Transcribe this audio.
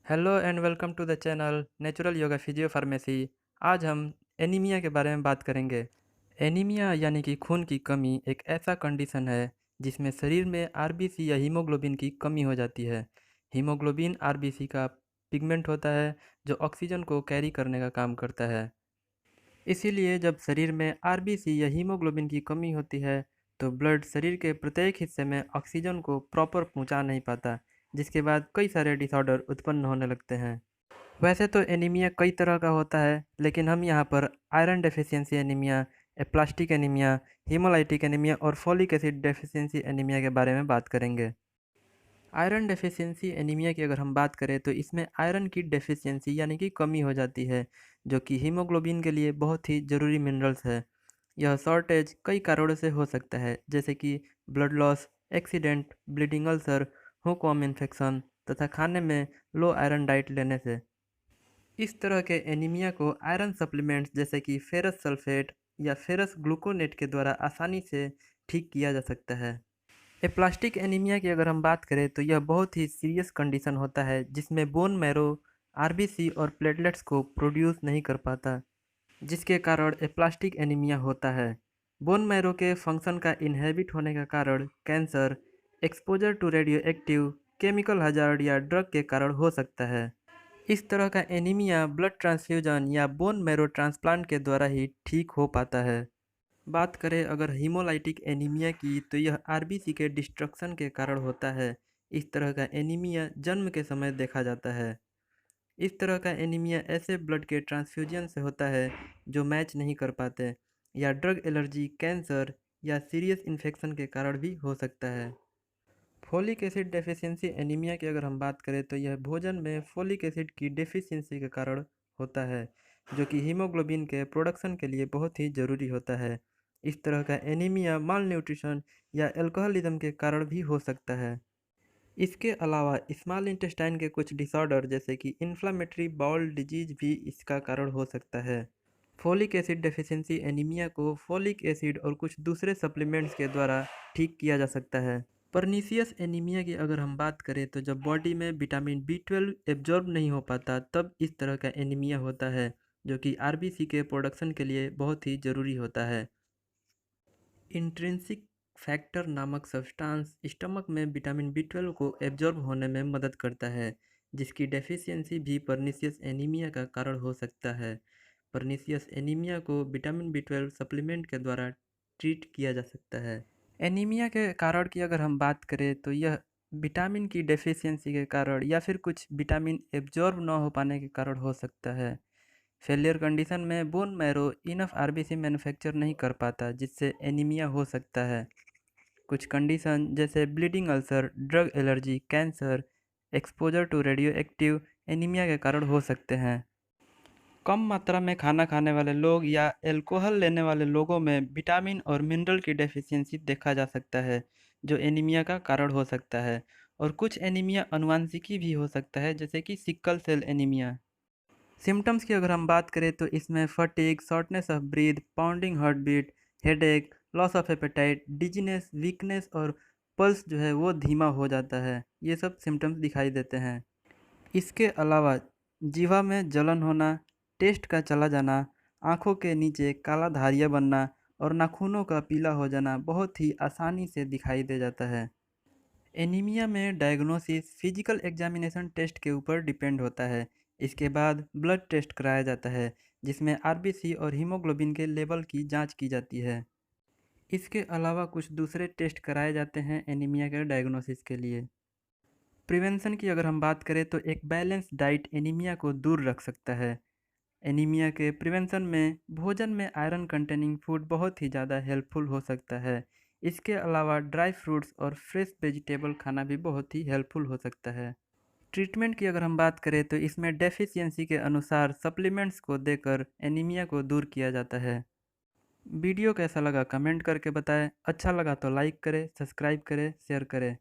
Hello and welcome to the channel natural yoga physio pharmacy. आज हम anaemia के बारे में बात करेंगे। एनीमिया यानी कि खून की कमी एक ऐसा कंडीशन है जिसमें शरीर में आरबीसी या हीमोग्लोबिन की कमी हो जाती है। हीमोग्लोबिन आरबीसी का पिगमेंट होता है जो ऑक्सीजन को कैरी करने का काम करता है। इसीलिए जब शरीर में आरबीसी या हीमोग्लोबिन की कमी होती है तो ब्लड शरीर के प्रत्येक हिस्से में ऑक्सीजन को प्रॉपर पहुंचा नहीं पाता, जिसके बाद कई सारे डिसऑर्डर उत्पन्न होने लगते हैं। वैसे तो एनीमिया कई तरह का होता है, लेकिन हम यहाँ पर iron deficiency anaemia, aplastic anaemia, haemolytic anaemia और फोलिक एसिड डेफिशिएंसी एनीमिया के बारे में बात करेंगे। आयरन डेफिशिएंसी एनीमिया की अगर हम बात करें तो इसमें आयरन की डेफिशिएंसी यानी कि कमी हो जाती है, जो कि हीमोग्लोबिन के लिए बहुत ही ज़रूरी मिनरल्स है। यह शॉर्टेज कई कारणों से हो सकता है, जैसे कि blood loss, accident, bleeding ulcer, hookworm infection तथा खाने में लो आयरन डाइट लेने से। इस तरह के एनीमिया को आयरन सप्लीमेंट्स जैसे कि फेरस सल्फेट या फेरस ग्लूकोनेट के द्वारा आसानी से ठीक किया जा सकता है। एप्लास्टिक एनीमिया की अगर हम बात करें तो यह बहुत ही सीरियस कंडीशन होता है जिसमें बोन मैरो आरबीसी और प्लेटलेट्स को प्रोड्यूस नहीं कर पाता, जिसके कारण एप्लास्टिक एनीमिया होता है। बोन मैरो के फंक्शन का इनहेबिट होने का कारण cancer, exposure to radio active, chemical hazard या ड्रग के कारण हो सकता है। इस तरह का एनीमिया ब्लड ट्रांसफ्यूजन या बोन मैरो ट्रांसप्लांट के द्वारा ही ठीक हो पाता है। बात करें अगर हीमोलाइटिक एनीमिया की तो यह आरबीसी के डिस्ट्रक्शन के कारण होता है। इस तरह का एनीमिया जन्म के समय देखा जाता है। इस तरह का एनीमिया ऐसे ब्लड के ट्रांसफ्यूजन से होता है जो मैच नहीं कर पाते, या ड्रग एलर्जी, कैंसर या सीरियस इन्फेक्शन के कारण भी हो सकता है। फोलिक एसिड डेफिशिएंसी एनीमिया की अगर हम बात करें तो यह भोजन में फोलिक एसिड की डेफिशिएंसी के कारण होता है, जो कि हीमोग्लोबिन के प्रोडक्शन के लिए बहुत ही ज़रूरी होता है। इस तरह का एनीमिया माल न्यूट्रिशन या अल्कोहलिज्म के कारण भी हो सकता है। इसके अलावा स्मॉल इंटेस्टाइन के कुछ डिसऑर्डर जैसे कि इन्फ्लामेटरी बाउल डिजीज भी इसका कारण हो सकता है। फोलिक एसिड डेफिशिएंसी एनीमिया को फोलिक एसिड और कुछ दूसरे सप्लीमेंट्स के द्वारा ठीक किया जा सकता है। परनीसियस एनीमिया की अगर हम बात करें तो जब बॉडी में विटामिन बी 12 एब्जॉर्ब नहीं हो पाता तब इस तरह का एनीमिया होता है, जो कि आरबीसी के प्रोडक्शन के लिए बहुत ही ज़रूरी होता है। इंट्रिंसिक फैक्टर नामक सब्सटेंस स्टमक में विटामिन बी 12 को एब्जॉर्ब होने में मदद करता है, जिसकी डेफिशिएंसी भी परनीसियस एनीमिया का कारण हो सकता है। परनीसियस एनीमिया को विटामिन बी 12 सप्लीमेंट के द्वारा ट्रीट किया जा सकता है। एनीमिया के कारण की अगर हम बात करें तो यह विटामिन की डेफिशिएंसी के कारण या फिर कुछ विटामिन एब्जॉर्ब न हो पाने के कारण हो सकता है। फेलियर कंडीशन में bone marrow enough RBC manufacture नहीं कर पाता, जिससे एनीमिया हो सकता है। कुछ कंडीशन जैसे bleeding ulcer, drug allergy, cancer, exposure to radio active anaemia के कारण हो सकते हैं। कम मात्रा में खाना खाने वाले लोग या अल्कोहल लेने वाले लोगों में विटामिन और मिनरल की डेफिशिएंसी देखा जा सकता है, जो एनीमिया का कारण हो सकता है। और कुछ एनीमिया अनुवांशिकी भी हो सकता है, जैसे कि सिकल सेल एनीमिया। सिम्टम्स की अगर हम बात करें तो इसमें fatigue, shortness of breath, pounding heart beat, headache, loss of appetite, dizziness, weakness और पल्स जो है वो धीमा हो जाता है। ये सब सिम्टम्स दिखाई देते हैं। इसके अलावा जीवा में जलन होना, टेस्ट का चला जाना, आँखों के नीचे काला धारियाँ बनना और नाखूनों का पीला हो जाना बहुत ही आसानी से दिखाई दे जाता है। एनीमिया में डायग्नोसिस फिजिकल एग्जामिनेशन टेस्ट के ऊपर डिपेंड होता है। इसके बाद ब्लड टेस्ट कराया जाता है, जिसमें आरबीसी और हीमोग्लोबिन के लेवल की जांच की जाती है। इसके अलावा कुछ दूसरे टेस्ट कराए जाते हैं एनीमिया के डायग्नोसिस के लिए। प्रिवेंशन की अगर हम बात करें तो एक बैलेंस डाइट एनीमिया को दूर रख सकता है। एनीमिया के प्रिवेंशन में भोजन में आयरन कंटेनिंग फूड बहुत ही ज़्यादा हेल्पफुल हो सकता है। इसके अलावा ड्राई फ्रूट्स और फ्रेश वेजिटेबल खाना भी बहुत ही हेल्पफुल हो सकता है। ट्रीटमेंट की अगर हम बात करें तो इसमें डेफिशिएंसी के अनुसार सप्लीमेंट्स को देकर एनीमिया को दूर किया जाता है। वीडियो कैसा लगा कमेंट करके बताएं। अच्छा लगा तो लाइक करें, सब्सक्राइब करें, शेयर करें।